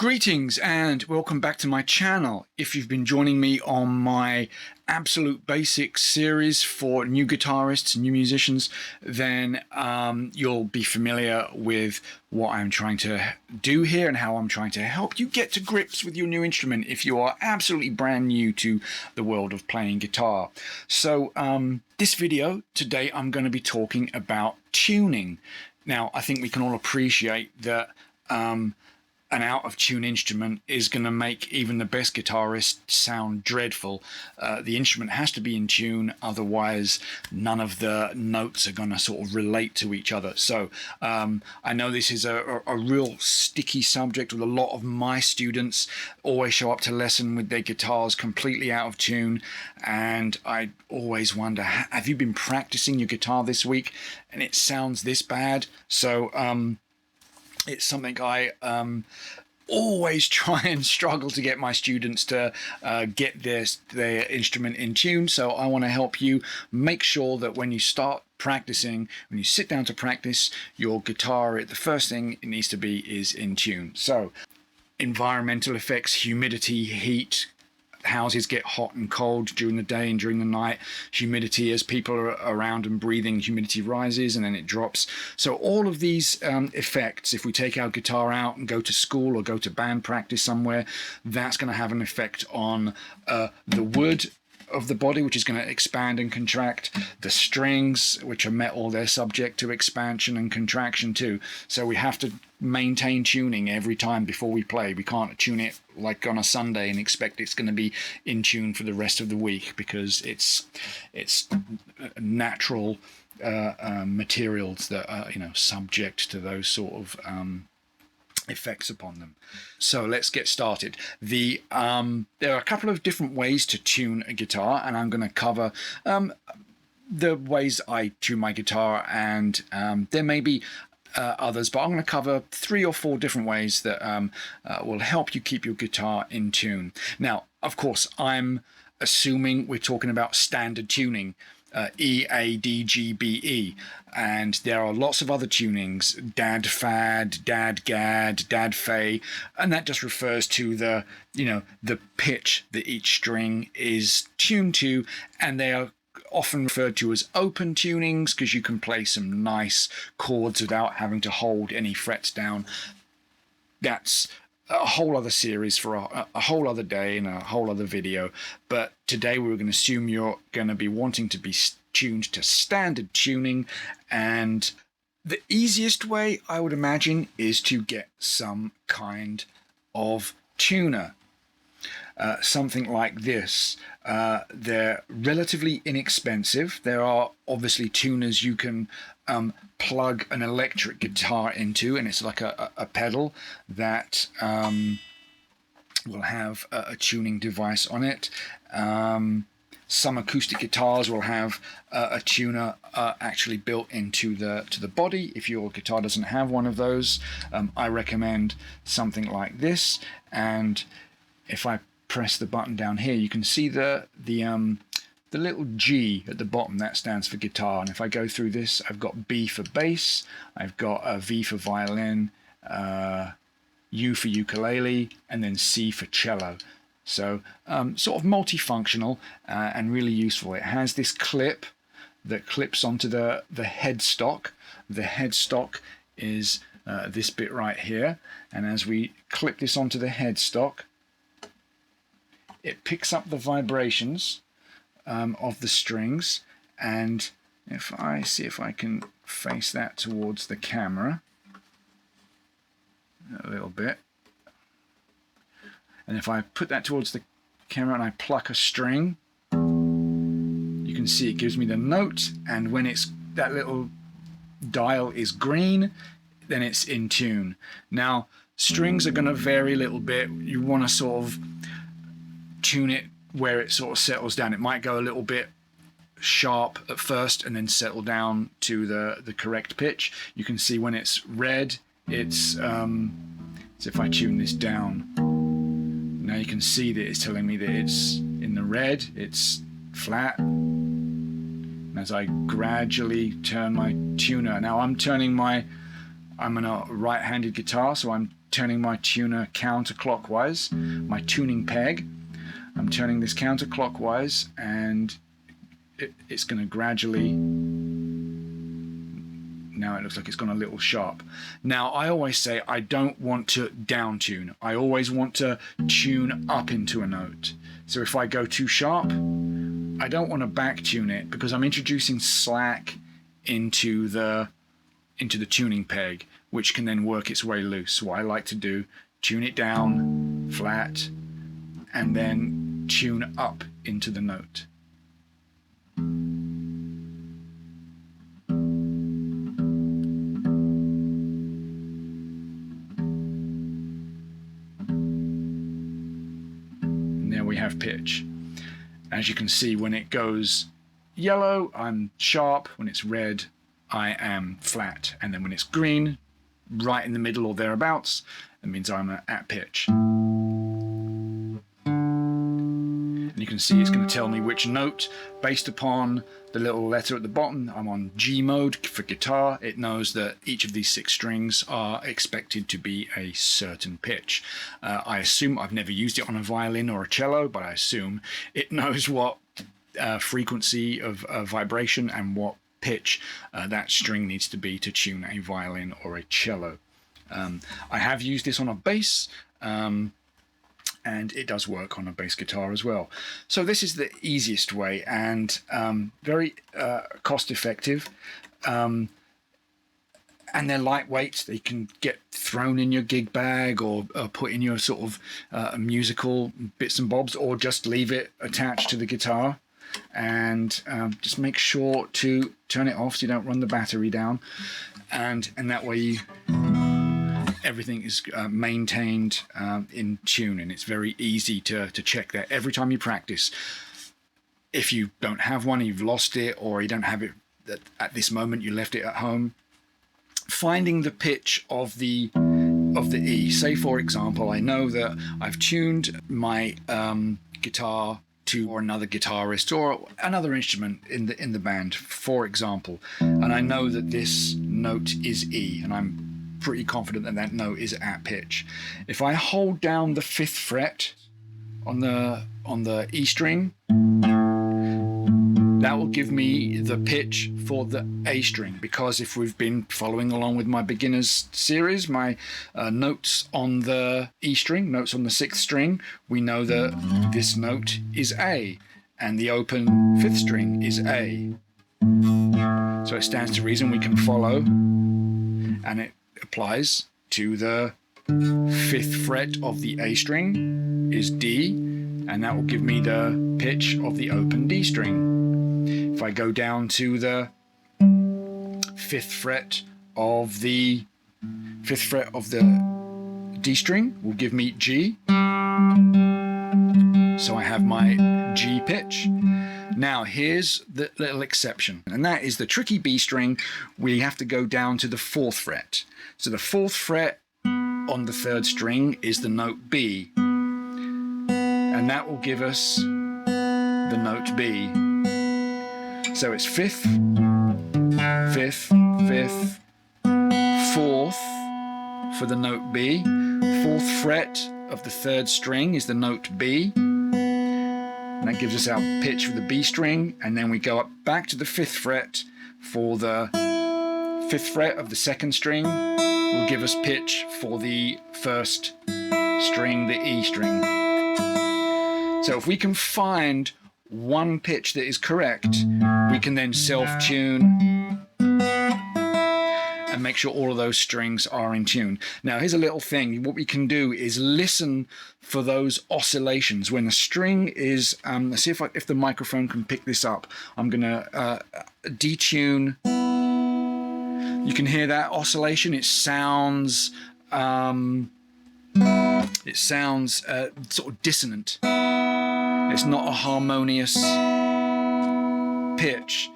Greetings and welcome back to my channel. If you've been joining me on my absolute basics series for new guitarists, new musicians, then you'll be familiar with what I'm trying to do here and how I'm trying to help you get to grips with your new instrument if you are absolutely brand new to the world of playing guitar. So this video today I'm going to be talking about tuning. Now I think we can all appreciate that an out-of-tune instrument is going to make even the best guitarist sound dreadful. The instrument has to be in tune, otherwise none of the notes are going to sort of relate to each other. So I know this is a real sticky subject with a lot of my students always show up to lesson with their guitars completely out of tune, and I always wonder, have you been practicing your guitar this week and it sounds this bad? So it's something I always try and struggle to get my students to get their instrument in tune. So I want to help you make sure that when you start practicing, when you sit down to practice your guitar, the first thing it needs to be is in tune. So environmental effects, humidity, heat. Houses get hot and cold during the day and during the night. Humidity, as people are around and breathing, humidity rises and then it drops. So all of these effects, if we take our guitar out and go to school or go to band practice somewhere, that's going to have an effect on the wood of the body, which is going to expand and contract. The strings, which are metal, they're subject to expansion and contraction too. So we have to maintain tuning every time before we play. We can't tune it like on a Sunday and expect it's going to be in tune for the rest of the week, because it's natural materials that are subject to those sort of effects upon them. So let's get started. There are a couple of different ways to tune a guitar, and I'm going to cover the ways I tune my guitar, and there may be others, but I'm going to cover 3 or 4 different ways that will help you keep your guitar in tune. Now, of course, I'm assuming we're talking about standard tuning. E, A, D, G, B, E, and there are lots of other tunings, Dad, Fad, Dad, Gad, Dad, Fay, and that just refers to the pitch that each string is tuned to, and they are often referred to as open tunings because you can play some nice chords without having to hold any frets down. That's a whole other series for a whole other day and a whole other video, but today we're going to assume you're going to be wanting to be tuned to standard tuning, and the easiest way, I would imagine, is to get some kind of tuner. Something like this. They're relatively inexpensive. There are obviously tuners you can plug an electric guitar into, and it's like a pedal that will have a tuning device on it. Some acoustic guitars will have a tuner actually built into the body. If your guitar doesn't have one of those, I recommend something like this. And if I press the button down here, you can see the little G at the bottom. That stands for guitar, and if I go through this, I've got B for bass, I've got a V for violin, U for ukulele, and then C for cello. So sort of multifunctional and really useful. It has this clip that clips onto the headstock. The headstock is this bit right here, and as we clip this onto the headstock, it picks up the vibrations of the strings, and if I see if I can face that towards the camera a little bit, and if I put that towards the camera and I pluck a string, you can see it gives me the note, and when that little dial is green, then it's in tune. Now, strings are going to vary a little bit. You want to sort of tune it where it sort of settles down. It might go a little bit sharp at first and then settle down to the correct pitch. You can see when it's red, it's so if I tune this down, now you can see that it's telling me that it's in the red, it's flat. And as I gradually turn my tuner, now I'm on a right-handed guitar, so I'm turning my tuner counterclockwise, my tuning peg. I'm turning this counterclockwise, and it's going to gradually, now it looks like it's gone a little sharp. Now I always say I don't want to down tune. I always want to tune up into a note. So if I go too sharp, I don't want to back tune it, because I'm introducing slack into the tuning peg, which can then work its way loose. So what I like to do, tune it down flat, and then tune up into the note. And there we have pitch. As you can see, when it goes yellow, I'm sharp. When it's red, I am flat. And then when it's green, right in the middle or thereabouts, it means I'm at pitch. And you can see it's going to tell me which note based upon the little letter at the bottom. I'm on G mode for guitar. It knows that each of these 6 strings are expected to be a certain pitch. I assume, I've never used it on a violin or a cello, but I assume it knows what frequency of vibration and what pitch that string needs to be to tune a violin or a cello. I have used this on a bass, and it does work on a bass guitar as well. So this is the easiest way, and very cost effective. And they're lightweight. They can get thrown in your gig bag, or put in your sort of musical bits and bobs, or just leave it attached to the guitar. And just make sure to turn it off so you don't run the battery down, and that way everything is maintained in tune, and it's very easy to check that every time you practice. If you don't have one, you've lost it, or you don't have it at this moment, you left it at home, finding the pitch of the E. Say for example, I know that I've tuned my guitar to, or another guitarist or another instrument in the band, for example, and I know that this note is E, and I'm pretty confident that that note is at pitch. If I hold down the 5th fret on the E string, that will give me the pitch for the A string, because if we've been following along with my beginners series, my notes on the E string, notes on the 6th string, we know that this note is A, and the open 5th string is A. So it stands to reason we can follow, and it applies to the 5th fret of the A string is D, and that will give me the pitch of the open D string. If I go down to the 5th fret of the D string, will give me G. So I have my G pitch. Now here's the little exception, and that is the tricky B string. We have to go down to the 4th fret. So the 4th fret on the 3rd string is the note B, and that will give us the note B. So it's 5th, 5th, 5th, 4th for the note B. 4th fret of the 3rd string is the note B, and that gives us our pitch for the B string. And then we go up back to the 5th fret for the 5th fret of the 2nd string, will give us pitch for the 1st string, the E string. So if we can find one pitch that is correct, we can then self-tune and make sure all of those strings are in tune. Now here's a little thing. What we can do is listen for those oscillations when the string is let's see if the microphone can pick this up. I'm gonna detune. You can hear that oscillation. It sounds sort of dissonant. It's not a harmonious pitch.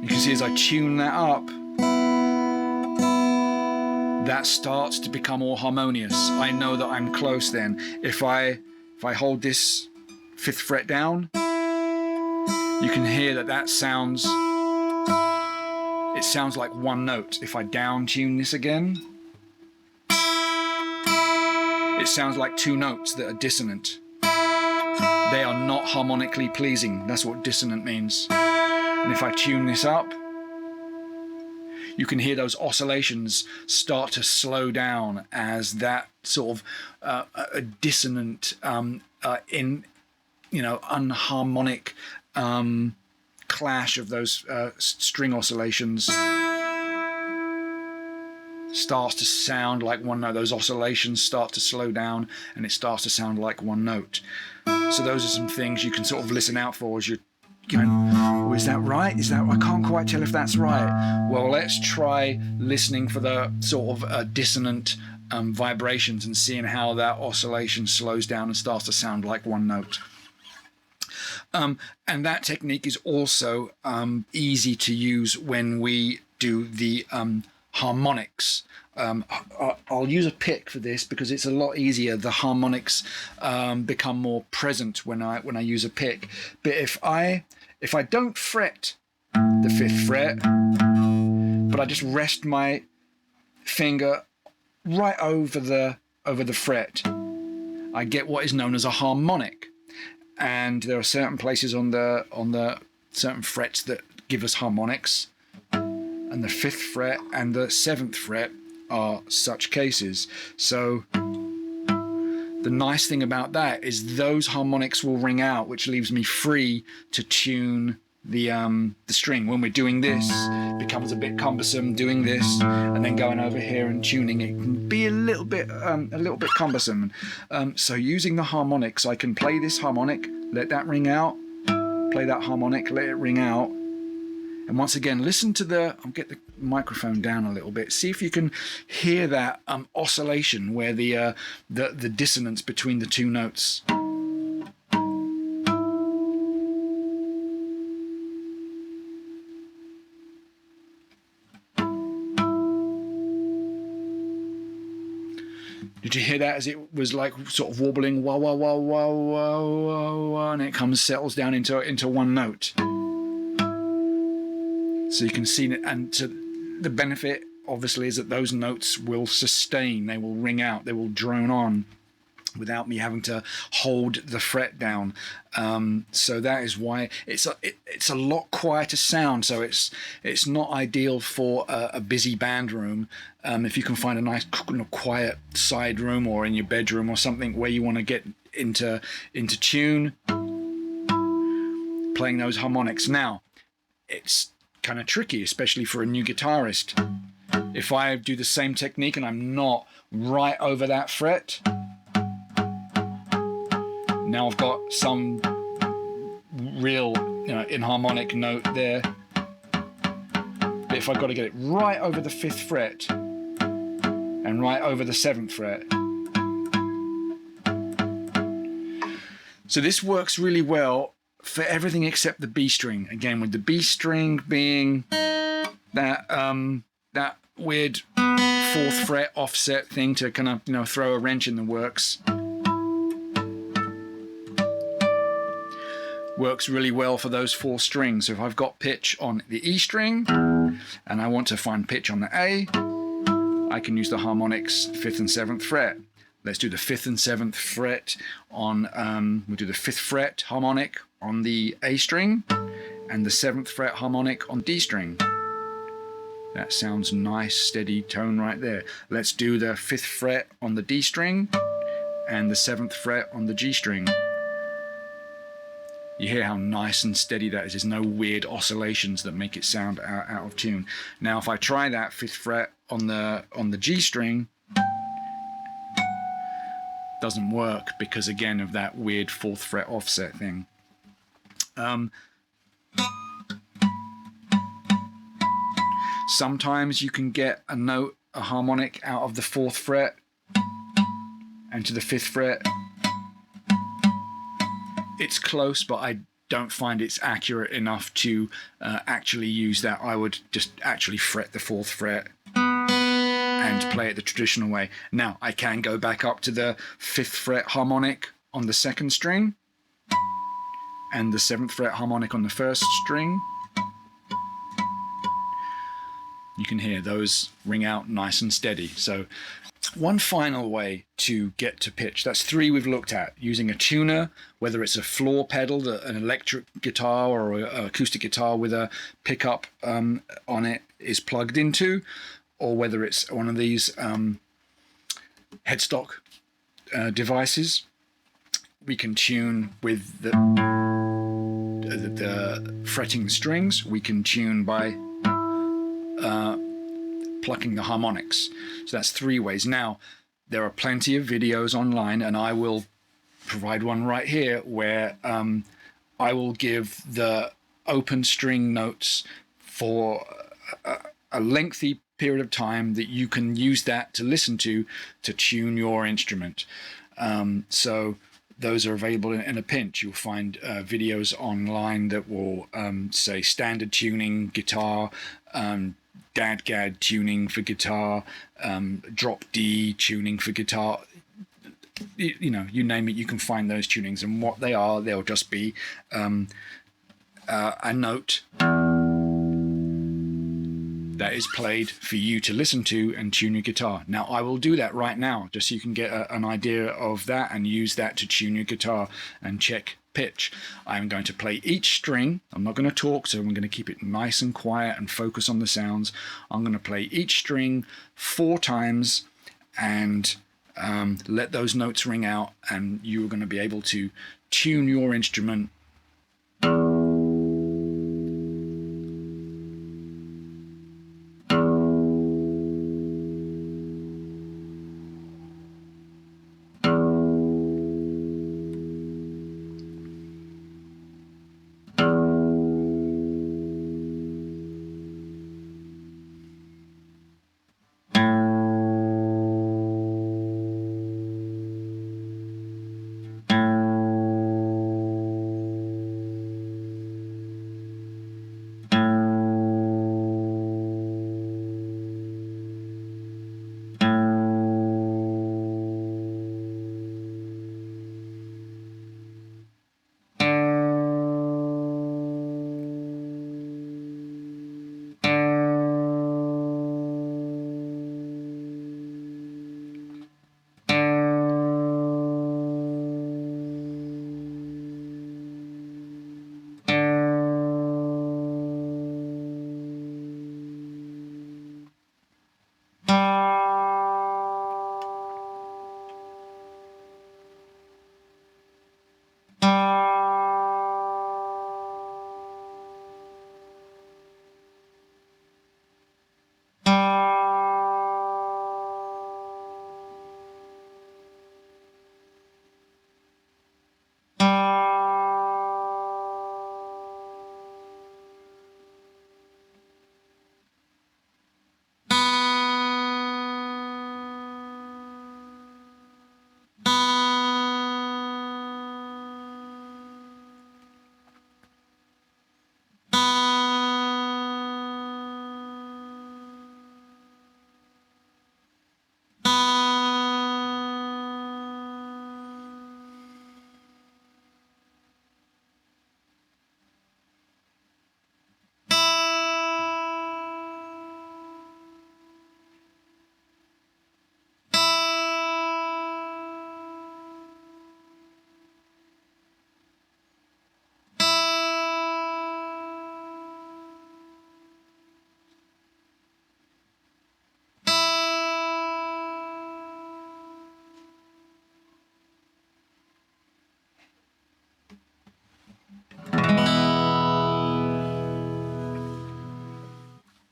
You can see as I tune that up, that starts to become more harmonious. I know that I'm close then. If I hold this 5th fret down, you can hear that sounds it sounds like one note. If I down tune this again, it sounds like two notes that are dissonant. They are not harmonically pleasing. That's what dissonant means. And if I tune this up, you can hear those oscillations start to slow down as that sort of a dissonant, unharmonic clash of those string oscillations starts to sound like one note. Those oscillations start to slow down and it starts to sound like one note. So those are some things you can sort of listen out for as you're going, oh, is that right? I can't quite tell if that's right. Well, let's try listening for the sort of dissonant vibrations and seeing how that oscillation slows down and starts to sound like one note. And that technique is also easy to use when we do the harmonics. I'll use a pick for this because it's a lot easier. The harmonics become more present when I use a pick. But if I don't fret the 5th fret, but I just rest my finger right over the fret, I get what is known as a harmonic. And there are certain places on the certain frets that give us harmonics, and the 5th fret and the 7th fret are such cases. So the nice thing about that is those harmonics will ring out, which leaves me free to tune the string. When we're doing this, it becomes a bit cumbersome doing this and then going over here and tuning it can be a little bit cumbersome. So using the harmonics, I can play this harmonic, let that ring out, play that harmonic, let it ring out. And once again, listen to I'll get the microphone down a little bit. See if you can hear that oscillation where the dissonance between the two notes. Did you hear that as it was like sort of warbling, wah, wah, wah, wah, wah, wah, wah, and it settles down into one note. So you can see it, and the benefit obviously is that those notes will sustain, they will ring out, they will drone on without me having to hold the fret down. So that is why it's a lot quieter sound. So it's not ideal for a busy band room. If you can find a nice quiet side room or in your bedroom or something where you want to get into tune, playing those harmonics. Now, it's kind of tricky, especially for a new guitarist. If I do the same technique and I'm not right over that fret, now I've got some real inharmonic note there. But if I've got to get it right over the 5th fret and right over the 7th fret. So this works really well for everything except the B string. Again, with the B string being that weird 4th fret offset thing to kind of throw a wrench in the works. Works really well for those 4 strings. So if I've got pitch on the E string and I want to find pitch on the A, I can use the harmonics 5th and 7th fret. Let's do the 5th and 7th fret on, we'll do the 5th fret harmonic on the A string and the 7th fret harmonic on D string. That sounds nice, steady tone right there. Let's do the 5th fret on the D string and the 7th fret on the G string. You hear how nice and steady that is. There's no weird oscillations that make it sound out of tune. Now, if I try that 5th fret on the G string, doesn't work because again of that weird 4th fret offset thing. Sometimes you can get a harmonic out of the 4th fret and to the 5th fret. It's close, but I don't find it's accurate enough to actually use that. I would just actually fret the 4th fret and play it the traditional way. Now, I can go back up to the 5th fret harmonic on the 2nd string and the 7th fret harmonic on the 1st string. You can hear those ring out nice and steady. So one final way to get to pitch, that's 3 we've looked at, using a tuner, whether it's a floor pedal, an electric guitar or an acoustic guitar with a pickup on it is plugged into, or whether it's one of these headstock devices. We can tune with the fretting strings. We can tune by plucking the harmonics. So that's 3 ways. Now, there are plenty of videos online, and I will provide one right here where I will give the open string notes for a lengthy period of time that you can use that to listen to tune your instrument. So those are available in a pinch. You'll find videos online that will say standard tuning guitar, dad-gad tuning for guitar, drop D tuning for guitar. You know, you name it, you can find those tunings. And what they are, they'll just be a note that is played for you to listen to and tune your guitar. Now, I will do that right now, just so you can get an idea of that and use that to tune your guitar and check pitch. I'm going to play each string. I'm not going to talk, so I'm going to keep it nice and quiet and focus on the sounds. I'm going to play each string 4 times and let those notes ring out, and you're going to be able to tune your instrument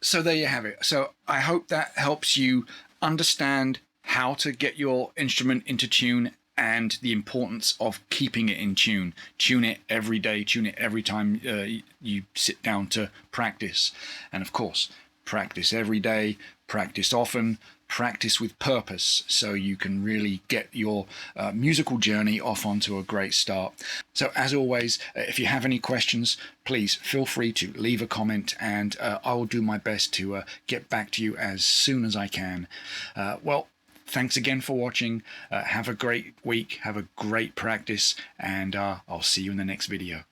So there you have it. So I hope that helps you understand how to get your instrument into tune and the importance of keeping it in tune. Tune it every day, tune it every time you sit down to practice. And of course, practice every day, practice often, practice with purpose, so you can really get your musical journey off onto a great start. So as always, if you have any questions, please feel free to leave a comment, and I will do my best to get back to you as soon as I can. Well, thanks again for watching. Have a great week, have a great practice, and I'll see you in the next video.